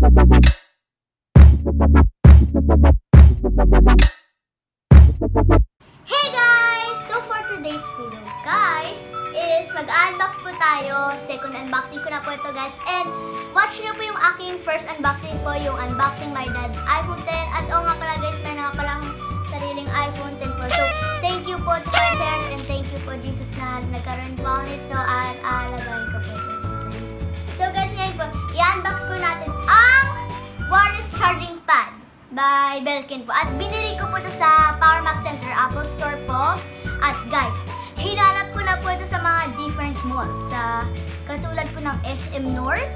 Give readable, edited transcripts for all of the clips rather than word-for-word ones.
Hey guys! So for today's video guys is mag-unbox po tayo. Second unboxing ko na po ito guys. And watch nyo po yung aking first unboxing po, yung unboxing my dad's iPhone 10. At nga pala guys, meron nga pala akong sariling iPhone 10 po. So thank you po to my parents and thank you po Jesus na nagkaroon po ako nito at alagayin ko po ito. So guys, ngayon po, i-unbox po natin ang wireless charging pad by Belkin po. At binili ko po ito sa Power Mac Center Apple Store po. At guys, hinanap ko na po ito sa mga different malls. Sa katulad po ng SM North,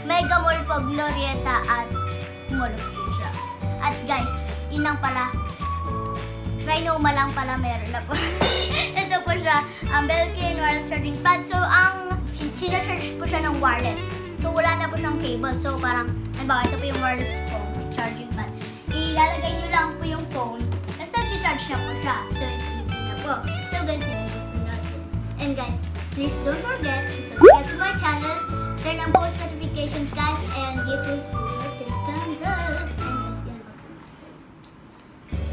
Mega Mall po, Glorieta at Mall of Asia. At guys, yun lang pala. Trinoma lang pala meron na po. Ito po siya, ang Belkin wireless charging pad. So, ang sinacharge po siya ng wireless. So, wala na po siyang cable. So, parang, ito po yung wireless phone charging pad. Ilalagay nyo lang po yung phone. Tapos nag-charge na po siya. So, ito na po. So, guys, and guys, please don't forget to subscribe to my channel, turn on post notifications, guys, and give this video a thumbs up. And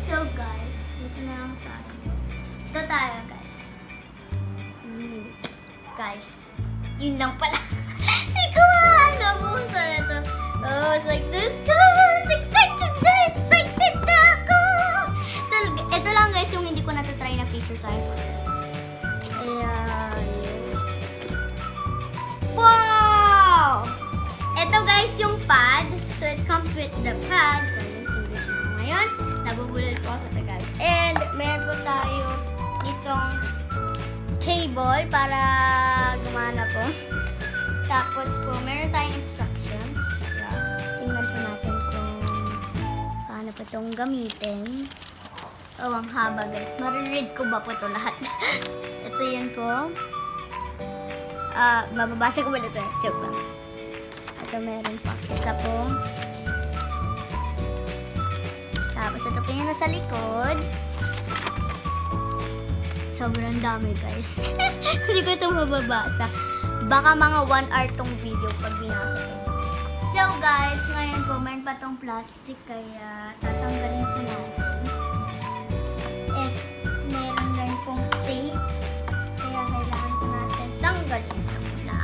so, guys, dito na lang tayo. Ito tayo, guys. Guys, yun lang pala. Hindi ko nabuhusa na ito. Oh, it's like this, guys. Excited na ako. Ito lang, guys, yung hindi ko natatry na feature sa iPhone. Ayan. Wow! Ito, guys, yung pad. So, it comes with the pad. So, yung English na ngayon. Nabubulol po sa Tagal. And, meron po tayo itong cable para gumana po. Tapos po, meron tayong instructions. Tingnan po natin kung paano po itong gamitin. Oh, ang haba guys. Mariread ko ba po ito lahat? Ito yun po. Mababasa ko ba ito? Joke lang. Ito meron pa. Isa po. Tapos ito po yung nasa likod. Sobrang dami guys. Hindi ko ito mababasa. Baka mga 1 hour tong video pag binasa ko. So guys, ngayon po, meron pa tong plastic kaya tatanggalin ko natin. And meron rin pong tape. Kaya kailangan ko natin tanggalin na muna.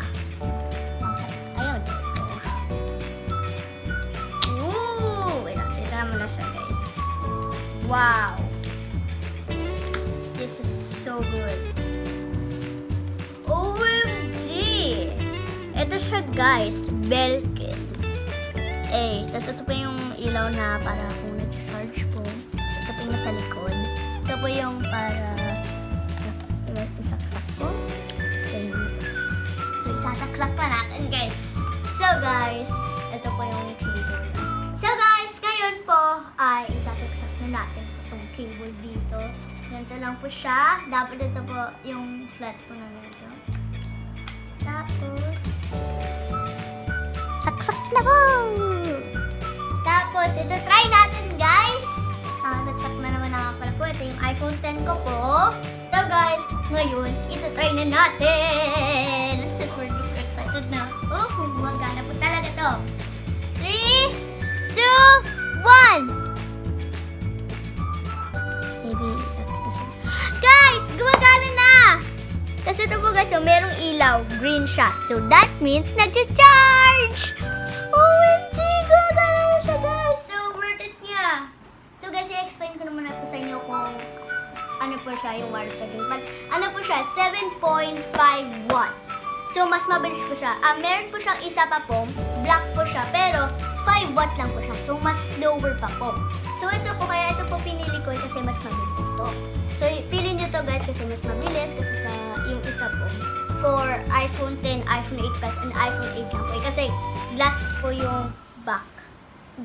Ayun. Ooh! Wait lang, tignan mo na siya guys. Wow! This is so good. OMG! Ito siya guys, Belkin. Tapos ito po yung ilaw na para kung nag-charge po. Ito po yung nasa likod. Ito po yung para isaksak po. So, isasaksak pa natin guys. So guys, ito po yung cable. So guys, ngayon po ay isasaksak na natin itong cable dito. Ganito lang po siya. Dapat ito po yung flat po na ganito. Tapos, saksak na po! Tapos, ito try natin guys. Saksak na naman nga pala po. Ito yung iPhone 10 ko po. So guys, ngayon, ito try na natin. I'm super duper excited na. Oh, kung gumagana po talaga to. 3, 2, 1! Maybe, guys, gumagana na! Kasi ito po guys, so merong ilaw, green siya. So that means nag-charge! OMG, gumagana na siya guys! So worth it nga! So guys, i-explain ko naman po sa inyo kung ano po siya, yung wireless charging pad. Ano po siya, 7.5 watt. So mas mabilis po siya. Meron po siyang isa pa po, black po siya, pero 5 watt lang po siya. So mas slower pa po. So ito po, kaya ito po pinili ko kasi mas mabilis po. So pili nyo to guys kasi mas mabilis kasi sa yung isa po for iPhone 10, iPhone 8 Plus, and iPhone 8 lang po. Kasi glass po yung back.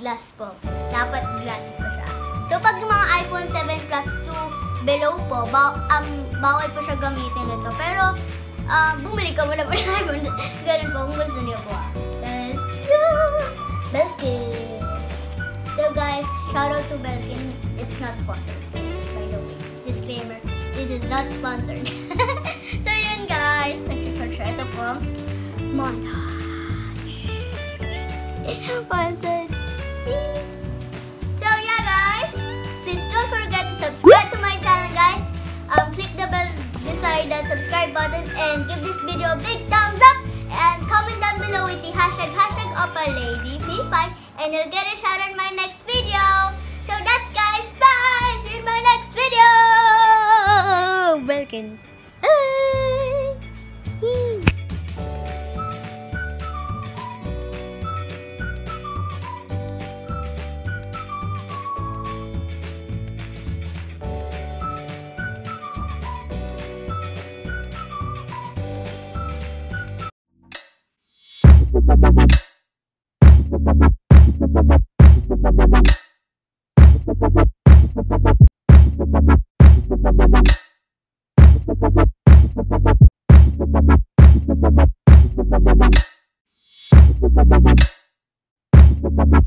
Glass po. Dapat glass po siya. So pag yung mga iPhone 7 Plus 2 below po, bawal po siya gamitin ito. Pero bumili ka muna po ng iPhone. Ganun po kung gusto niyo po. Let's go! Belkin! So guys, shout out to Belkin. It's not sponsored, by the way. Disclaimer, this is not sponsored. So yun guys, nag-search siya. Ito po, montage. 130. So yeah guys, please don't forget to subscribe to my channel guys. Click the bell beside that subscribe button and give this video a big thumbs up and comment down below with the hashtag #OpaLadyP5 and you'll get a shout out in my next video. So that's guys, bye! See you in my next video! Welcome. Bye.